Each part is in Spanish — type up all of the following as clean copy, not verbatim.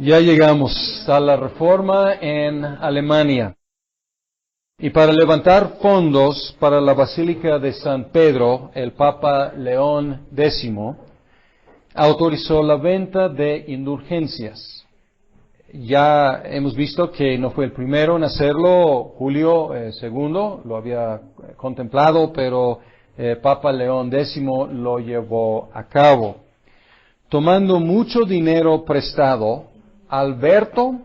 Ya llegamos a la Reforma en Alemania. Y para levantar fondos para la Basílica de San Pedro, el Papa León X autorizó la venta de indulgencias. Ya hemos visto que no fue el primero en hacerlo, Julio II lo había contemplado, pero Papa León X lo llevó a cabo. Tomando mucho dinero prestado, Alberto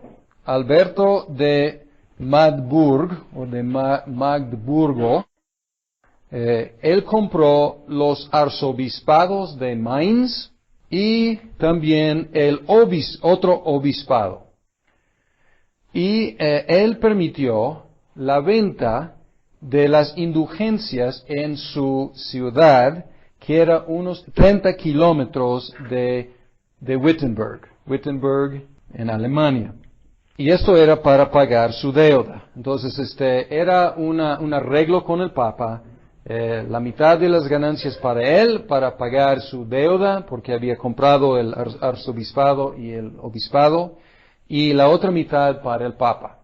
de Magdeburgo, él compró los arzobispados de Mainz y también otro obispado. Y él permitió la venta de las indulgencias en su ciudad, que era unos 30 kilómetros de Wittenberg en Alemania. Y esto era para pagar su deuda. Entonces, era un arreglo con el Papa, la mitad de las ganancias para él, para pagar su deuda, porque había comprado el arzobispado y el obispado, y la otra mitad para el Papa,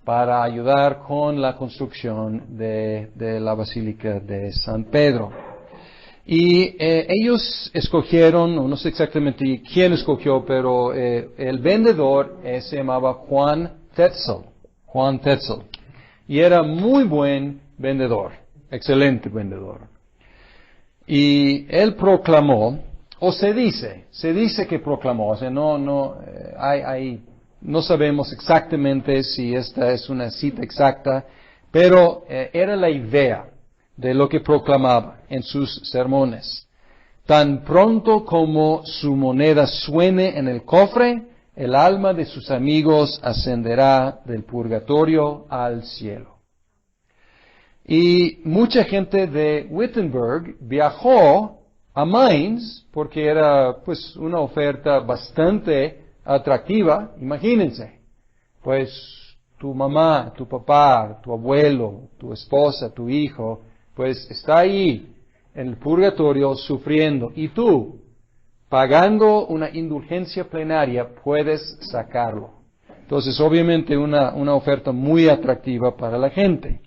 para ayudar con la construcción de la Basílica de San Pedro. Y ellos escogieron, no sé exactamente quién escogió, pero el vendedor se llamaba Juan Tetzel. Y era muy buen vendedor, excelente vendedor. Y él proclamó, o se dice que proclamó, o sea, no sabemos exactamente si esta es una cita exacta, pero era la idea de lo que proclamaba en sus sermones. Tan pronto como su moneda suene en el cofre, el alma de sus amigos ascenderá del purgatorio al cielo. Y mucha gente de Wittenberg viajó a Mainz porque era pues una oferta bastante atractiva. Imagínense, pues tu mamá, tu papá, tu abuelo, tu esposa, tu hijo, pues está ahí en el purgatorio sufriendo, y tú, pagando una indulgencia plenaria, puedes sacarlo. Entonces, obviamente, una oferta muy atractiva para la gente.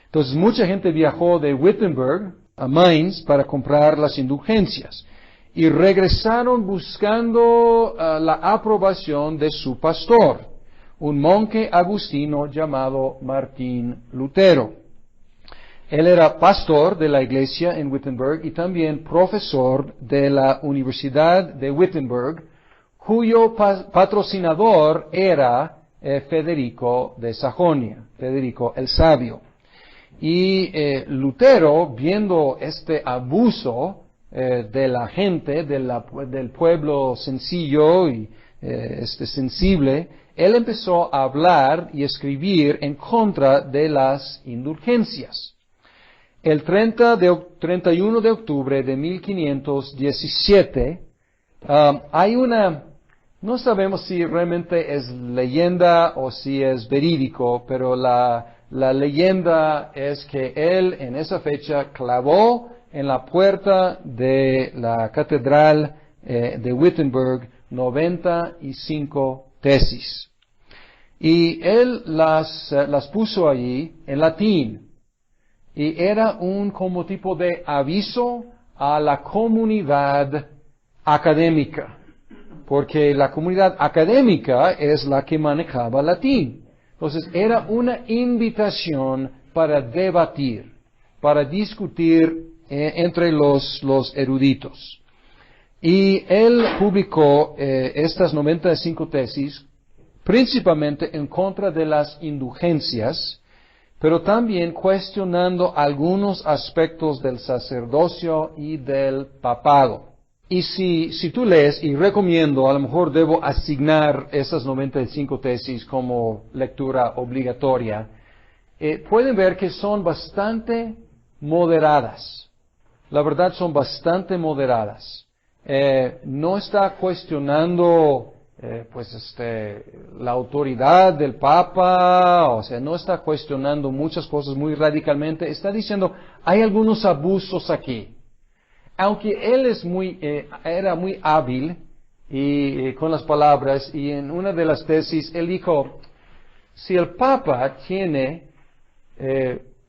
Entonces, mucha gente viajó de Wittenberg a Mainz para comprar las indulgencias, y regresaron buscando la aprobación de su pastor, un monje agustino llamado Martín Lutero. Él era pastor de la iglesia en Wittenberg y también profesor de la Universidad de Wittenberg, cuyo patrocinador era Federico de Sajonia, Federico el Sabio. Y Lutero, viendo este abuso de la gente, del pueblo sencillo y sensible, él empezó a hablar y escribir en contra de las indulgencias. El 31 de octubre de 1517, no sabemos si realmente es leyenda o si es verídico, pero la leyenda es que él en esa fecha clavó en la puerta de la catedral de Wittenberg 95 tesis. Y él las puso allí en latín. Y era como tipo de aviso a la comunidad académica, porque la comunidad académica es la que manejaba latín. Entonces era una invitación para debatir, para discutir entre los eruditos. Y él publicó estas 95 tesis, principalmente en contra de las indulgencias, pero también cuestionando algunos aspectos del sacerdocio y del papado. Y si tú lees, y recomiendo, a lo mejor debo asignar esas 95 tesis como lectura obligatoria, pueden ver que son bastante moderadas. La verdad, son bastante moderadas. No está cuestionando la autoridad del Papa, o sea, no está cuestionando muchas cosas muy radicalmente, está diciendo, hay algunos abusos aquí. Aunque él era muy hábil y con las palabras, y en una de las tesis él dijo, si el Papa tiene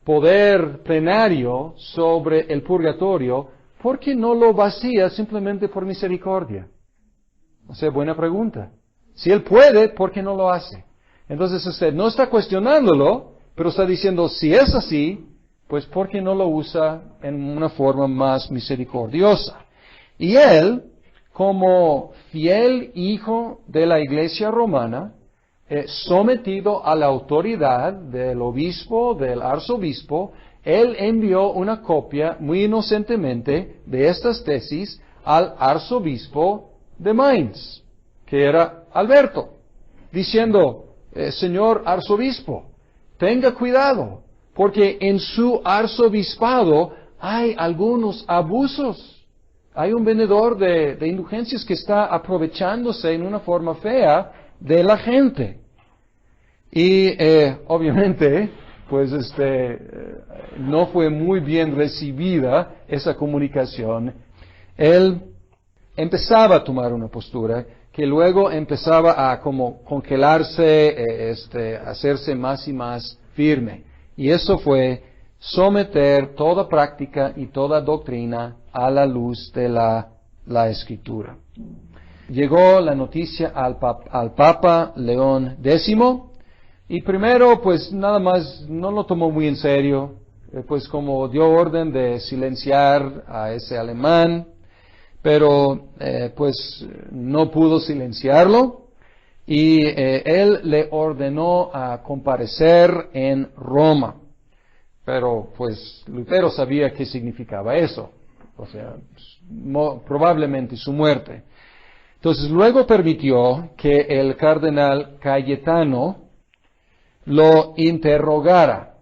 poder plenario sobre el purgatorio, ¿por qué no lo vacía simplemente por misericordia? O sea, buena pregunta. Si él puede, ¿por qué no lo hace? Entonces usted no está cuestionándolo, pero está diciendo, si es así, pues ¿por qué no lo usa en una forma más misericordiosa? Y él, como fiel hijo de la Iglesia romana, sometido a la autoridad del obispo, del arzobispo, él envió una copia muy inocentemente de estas tesis al arzobispo de Mainz, que era Alberto, diciendo, señor arzobispo, tenga cuidado, porque en su arzobispado hay algunos abusos. Hay un vendedor de indulgencias que está aprovechándose en una forma fea de la gente. Y obviamente, pues no fue muy bien recibida esa comunicación. Él empezaba a tomar una postura que luego empezaba a como congelarse, hacerse más y más firme. Y eso fue someter toda práctica y toda doctrina a la luz de la Escritura. Llegó la noticia al Papa León X, y primero, pues nada más, no lo tomó muy en serio, pues como dio orden de silenciar a ese alemán, pero pues no pudo silenciarlo, y él le ordenó a comparecer en Roma. Pero pues Lutero sabía qué significaba eso, o sea, probablemente su muerte. Entonces luego permitió que el cardenal Cayetano lo interrogara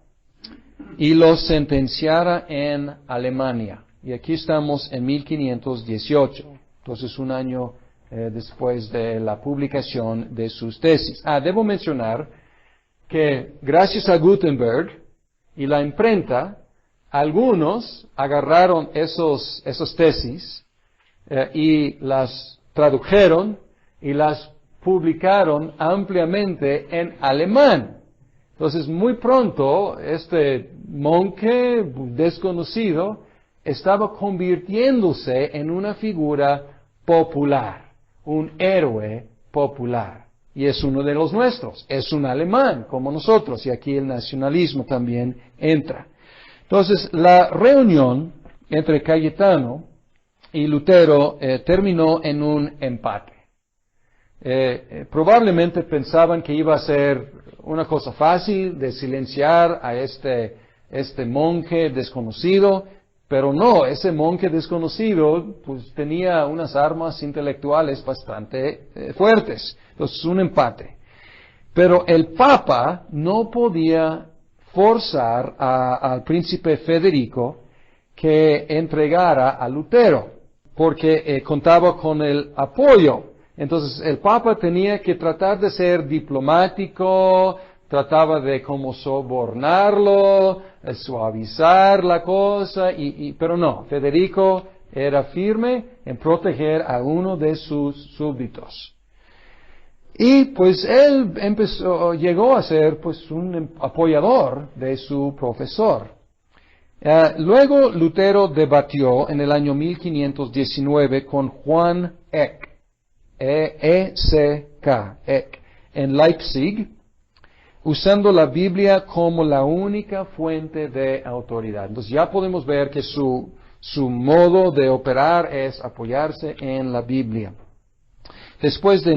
y lo sentenciara en Alemania. Y aquí estamos en 1518, entonces un año después de la publicación de sus tesis. Debo mencionar que gracias a Gutenberg y la imprenta, algunos agarraron esas tesis y las tradujeron y las publicaron ampliamente en alemán. Entonces, muy pronto, este monje desconocido estaba convirtiéndose en una figura popular, un héroe popular. Y es uno de los nuestros, es un alemán como nosotros, y aquí el nacionalismo también entra. Entonces, la reunión entre Cayetano y Lutero terminó en un empate. Probablemente pensaban que iba a ser una cosa fácil de silenciar a este monje desconocido, pero no, ese monje desconocido pues tenía unas armas intelectuales bastante fuertes. Entonces, un empate. Pero el Papa no podía forzar al príncipe Federico que entregara a Lutero, porque contaba con el apoyo. Entonces, el Papa tenía que tratar de ser diplomático, trataba de como sobornarlo, suavizar la cosa, pero no, Federico era firme en proteger a uno de sus súbditos. Y pues él llegó a ser pues un apoyador de su profesor. Luego Lutero debatió en el año 1519 con Juan Eck, E-C-K, Eck, en Leipzig, usando la Biblia como la única fuente de autoridad. Entonces ya podemos ver que su modo de operar es apoyarse en la Biblia. Después de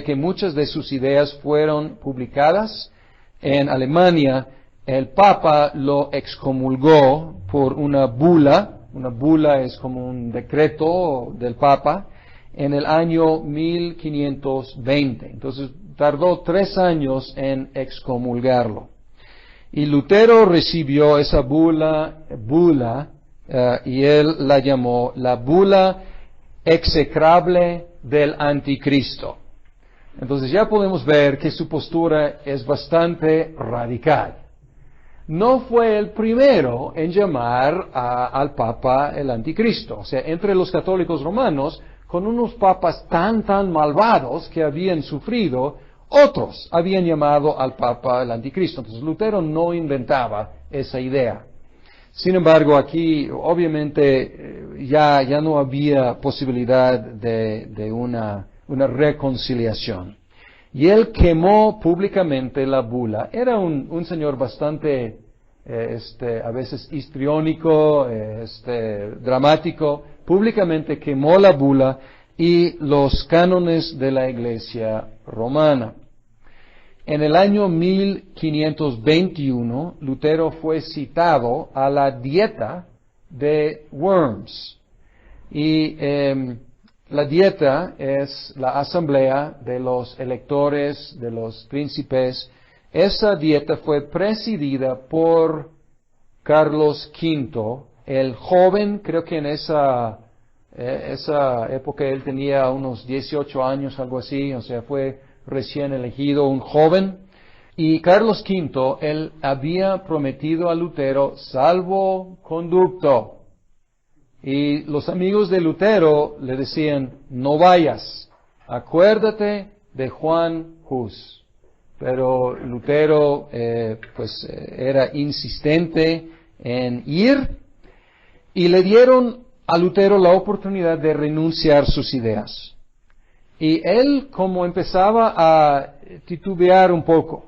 que muchas de sus ideas fueron publicadas en Alemania, el Papa lo excomulgó por una bula. Una bula es como un decreto del Papa en el año 1520. Entonces tardó 3 años en excomulgarlo. Y Lutero recibió esa bula y él la llamó la bula execrable del anticristo. Entonces ya podemos ver que su postura es bastante radical. No fue el primero en llamar al Papa el anticristo. O sea, entre los católicos romanos con unos papas tan malvados que habían sufrido, otros habían llamado al Papa el Anticristo. Entonces Lutero no inventaba esa idea. Sin embargo, aquí obviamente ya no había posibilidad de una reconciliación. Y él quemó públicamente la bula. Era un señor bastante, a veces histriónico, dramático. Públicamente quemó la bula y los cánones de la Iglesia romana. En el año 1521, Lutero fue citado a la dieta de Worms. Y la dieta es la asamblea de los electores, de los príncipes. Esa dieta fue presidida por Carlos V, el joven. Creo que en esa época él tenía unos 18 años, algo así, o sea, fue recién elegido, un joven. Y Carlos V, él había prometido a Lutero salvoconducto. Y los amigos de Lutero le decían, no vayas, acuérdate de Juan Hus. Pero Lutero, era insistente en ir, y le dieron a Lutero la oportunidad de renunciar sus ideas. Y él como empezaba a titubear un poco,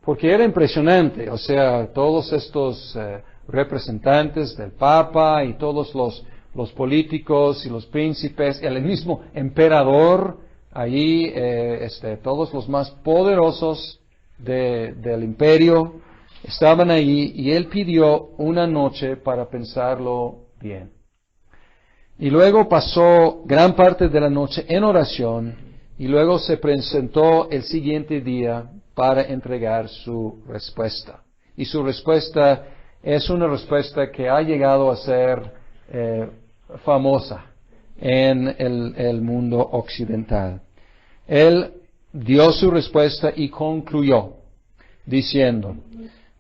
porque era impresionante, o sea, todos estos representantes del Papa y todos los políticos y los príncipes, el mismo emperador, allí, todos los más poderosos del imperio estaban allí, y él pidió una noche para pensarlo bien. Y luego pasó gran parte de la noche en oración, y luego se presentó el siguiente día para entregar su respuesta. Y su respuesta es una respuesta que ha llegado a ser famosa en el mundo occidental. Él dio su respuesta y concluyó diciendo,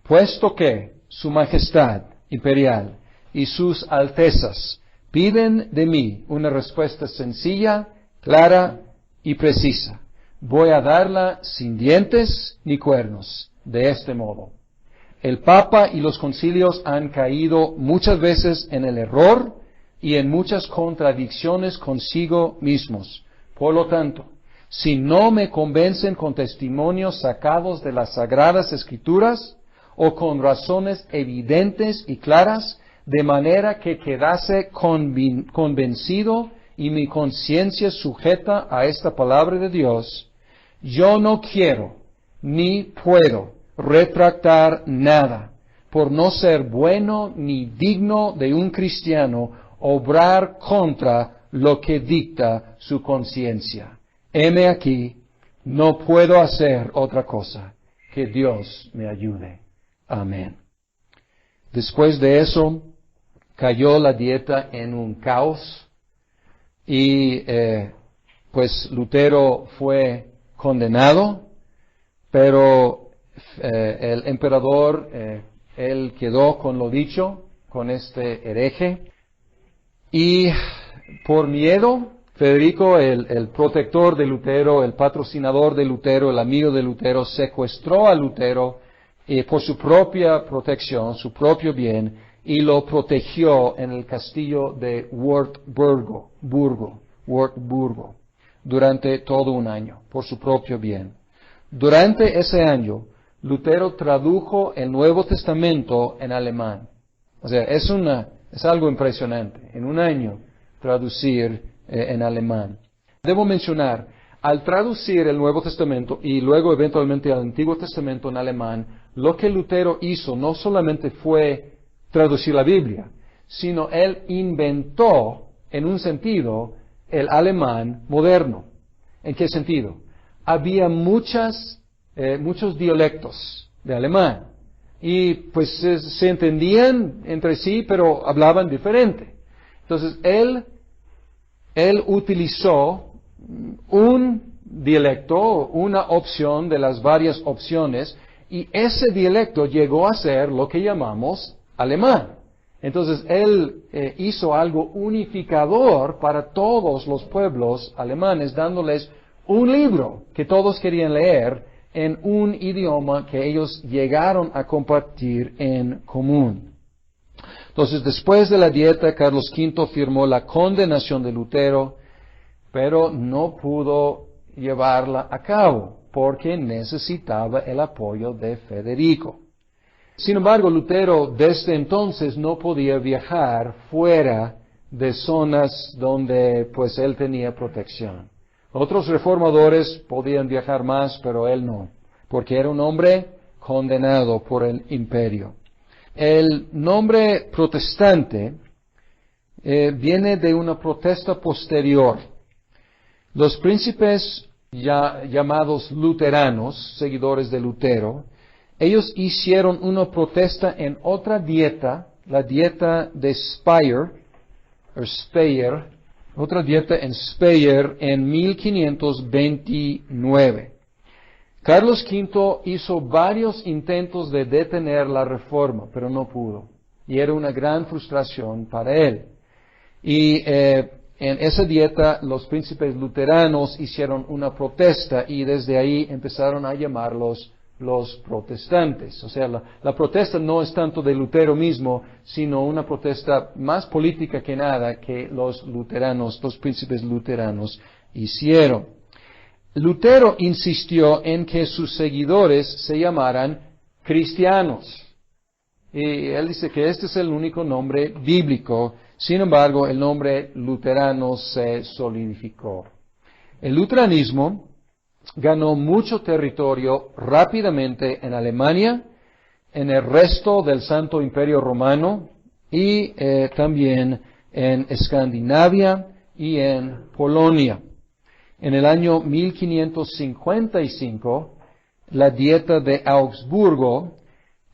puesto que Su Majestad Imperial y sus Altezas piden de mí una respuesta sencilla, clara y precisa, voy a darla sin dientes ni cuernos, de este modo. El Papa y los concilios han caído muchas veces en el error y en muchas contradicciones consigo mismos. Por lo tanto, si no me convencen con testimonios sacados de las Sagradas Escrituras o con razones evidentes y claras, de manera que quedase convencido y mi conciencia sujeta a esta palabra de Dios, yo no quiero ni puedo retractar nada, por no ser bueno ni digno de un cristiano obrar contra lo que dicta su conciencia. Heme aquí, no puedo hacer otra cosa, que Dios me ayude. Amén. Después de eso, cayó la dieta en un caos, y pues Lutero fue condenado, pero el emperador, él quedó con lo dicho, con este hereje, y por miedo, Federico, el protector de Lutero, el patrocinador de Lutero, el amigo de Lutero, secuestró a Lutero por su propia protección, su propio bien, y lo protegió en el castillo de Wartburgo, durante todo un año, por su propio bien. Durante ese año, Lutero tradujo el Nuevo Testamento en alemán. O sea, es algo impresionante, en un año traducir en alemán. Debo mencionar, al traducir el Nuevo Testamento y luego eventualmente el Antiguo Testamento en alemán, lo que Lutero hizo no solamente fue traducir la Biblia, sino él inventó, en un sentido, el alemán moderno. ¿En qué sentido? Había muchos dialectos de alemán, y pues se entendían entre sí, pero hablaban diferente. Entonces él utilizó un dialecto, una opción de las varias opciones, y ese dialecto llegó a ser lo que llamamos alemán. Entonces él hizo algo unificador para todos los pueblos alemanes, dándoles un libro que todos querían leer en un idioma que ellos llegaron a compartir en común. Entonces, después de la dieta, Carlos V firmó la condenación de Lutero, pero no pudo llevarla a cabo porque necesitaba el apoyo de Federico. Sin embargo, Lutero desde entonces no podía viajar fuera de zonas donde pues él tenía protección. Otros reformadores podían viajar más, pero él no, porque era un hombre condenado por el imperio. El nombre protestante viene de una protesta posterior. Los príncipes llamados luteranos, seguidores de Lutero, ellos hicieron una protesta en otra dieta, la dieta de Speyer, otra dieta en Speyer en 1529. Carlos V hizo varios intentos de detener la reforma, pero no pudo. Y era una gran frustración para él. Y en esa dieta los príncipes luteranos hicieron una protesta y desde ahí empezaron a llamarlos los protestantes. O sea, la protesta no es tanto de Lutero mismo, sino una protesta más política que nada que los luteranos, los príncipes luteranos hicieron. Lutero insistió en que sus seguidores se llamaran cristianos. Y él dice que este es el único nombre bíblico. Sin embargo, el nombre luterano se solidificó. El luteranismo ganó mucho territorio rápidamente en Alemania, en el resto del Santo Imperio Romano y también en Escandinavia y en Polonia. En el año 1555, la dieta de Augsburgo,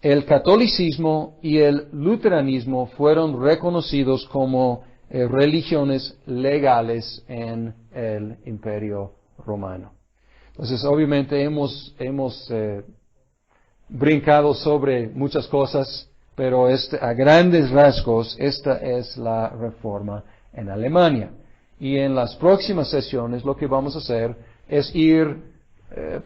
el catolicismo y el luteranismo fueron reconocidos como religiones legales en el Imperio Romano. Entonces, obviamente hemos brincado sobre muchas cosas, pero a grandes rasgos esta es la reforma en Alemania. Y en las próximas sesiones lo que vamos a hacer es ir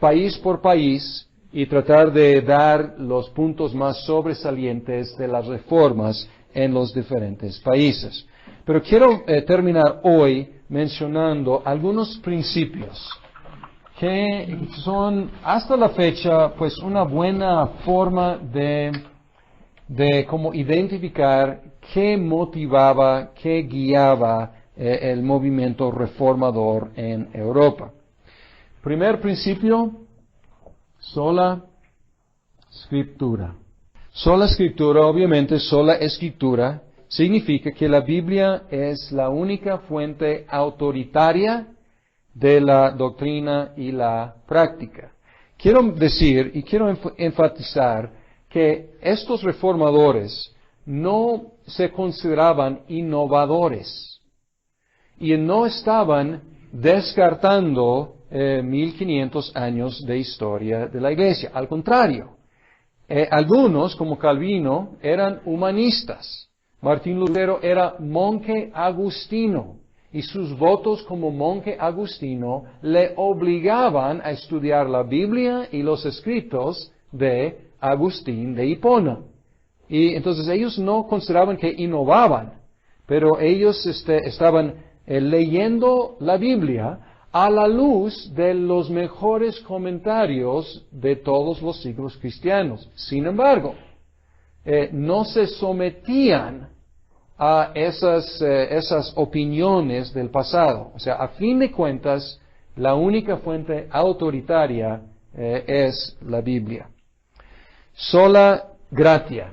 país por país y tratar de dar los puntos más sobresalientes de las reformas en los diferentes países. Pero quiero terminar hoy mencionando algunos principios que son hasta la fecha pues una buena forma de cómo identificar qué motivaba, qué guiaba el movimiento reformador en Europa. Primer principio, sola escritura. Sola escritura, obviamente, sola escritura significa que la Biblia es la única fuente autoritaria de la doctrina y la práctica. Quiero decir y quiero enfatizar que estos reformadores no se consideraban innovadores y no estaban descartando 1500 años de historia de la Iglesia. Al contrario, algunos, como Calvino, eran humanistas. Martín Lutero era monje agustino y sus votos como monje agustino le obligaban a estudiar la Biblia y los escritos de Agustín de Hipona. Y entonces ellos no consideraban que innovaban, pero ellos estaban leyendo la Biblia a la luz de los mejores comentarios de todos los siglos cristianos. Sin embargo, no se sometían a esas opiniones del pasado. O sea, a fin de cuentas, la única fuente autoritaria es la Biblia. Sola gratia.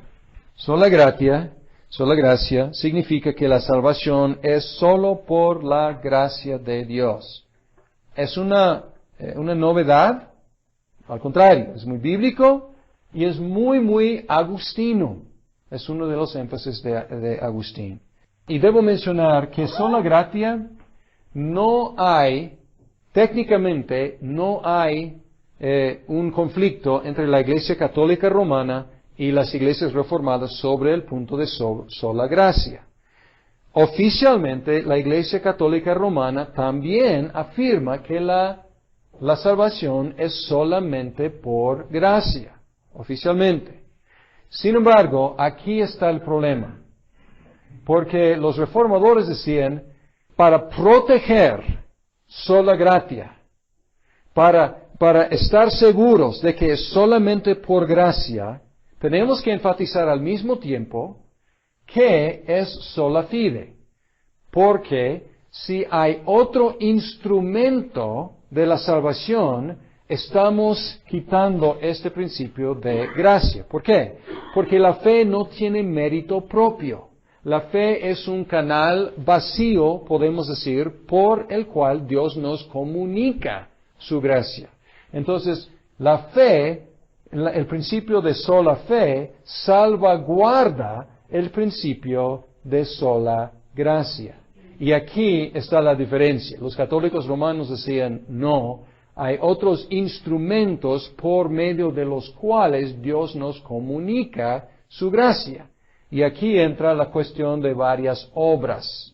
Sola gratia significa que la salvación es solo por la gracia de Dios. ¿Es una novedad? Al contrario, es muy bíblico y es muy agustino. Es uno de los énfasis de Agustín. Y debo mencionar que sola gratia técnicamente no hay un conflicto entre la Iglesia Católica Romana y las iglesias reformadas sobre el punto de sola gracia. Oficialmente, la Iglesia Católica Romana también afirma que la salvación es solamente por gracia, oficialmente. Sin embargo, aquí está el problema, porque los reformadores decían, para proteger sola gratia, para estar seguros de que es solamente por gracia, tenemos que enfatizar al mismo tiempo que es sola fide, porque si hay otro instrumento de la salvación, estamos quitando este principio de gracia. ¿Por qué? Porque la fe no tiene mérito propio. La fe es un canal vacío, podemos decir, por el cual Dios nos comunica su gracia. Entonces, la fe, el principio de sola fe, salvaguarda el principio de sola gracia. Y aquí está la diferencia. Los católicos romanos decían, no, hay otros instrumentos por medio de los cuales Dios nos comunica su gracia. Y aquí entra la cuestión de varias obras.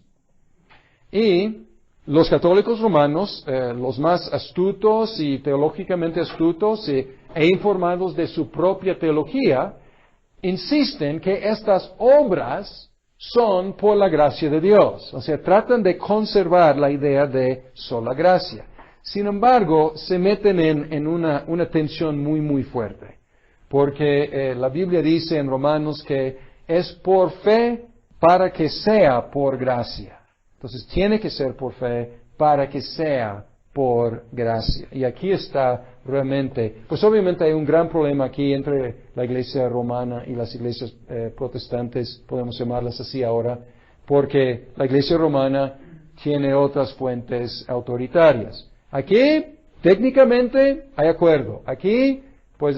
Y los católicos romanos, los más astutos y teológicamente astutos e informados de su propia teología, insisten que estas obras son por la gracia de Dios. O sea, tratan de conservar la idea de sola gracia. Sin embargo, se meten en una tensión muy fuerte. Porque la Biblia dice en Romanos que es por fe para que sea por gracia. Entonces, tiene que ser por fe para que sea por gracia. Y aquí está realmente, pues obviamente hay un gran problema aquí entre la iglesia romana y las iglesias protestantes, podemos llamarlas así ahora, porque la iglesia romana tiene otras fuentes autoritarias. Aquí, técnicamente, hay acuerdo. Aquí, pues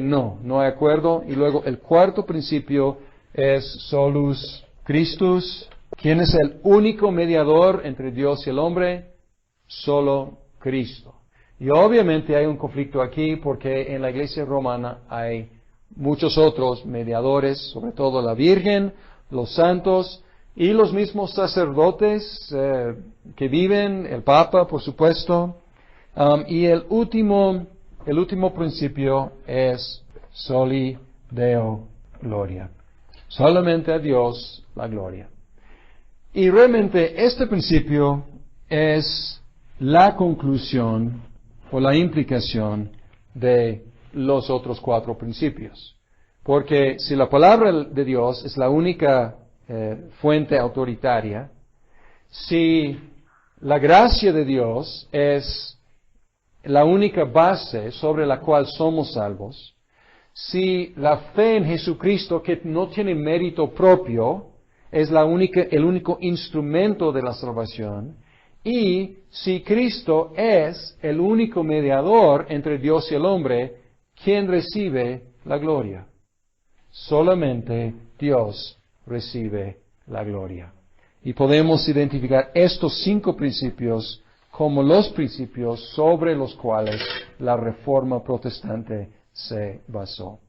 no hay acuerdo. Y luego el cuarto principio es solus Christus. ¿Quién es el único mediador entre Dios y el hombre? Solo Cristo. Y obviamente hay un conflicto aquí porque en la iglesia romana hay muchos otros mediadores, sobre todo la Virgen, los santos y los mismos sacerdotes que viven, el Papa, por supuesto. Y el último principio es soli Deo gloria. Solamente a Dios la gloria. Y realmente este principio es la conclusión o la implicación de los otros cuatro principios. Porque si la palabra de Dios es la única fuente autoritaria, si la gracia de Dios es la única base sobre la cual somos salvos, si la fe en Jesucristo, que no tiene mérito propio, es el único instrumento de la salvación, y si Cristo es el único mediador entre Dios y el hombre, ¿quién recibe la gloria? Solamente Dios recibe la gloria. Y podemos identificar estos 5 principios como los principios sobre los cuales la Reforma protestante se basó.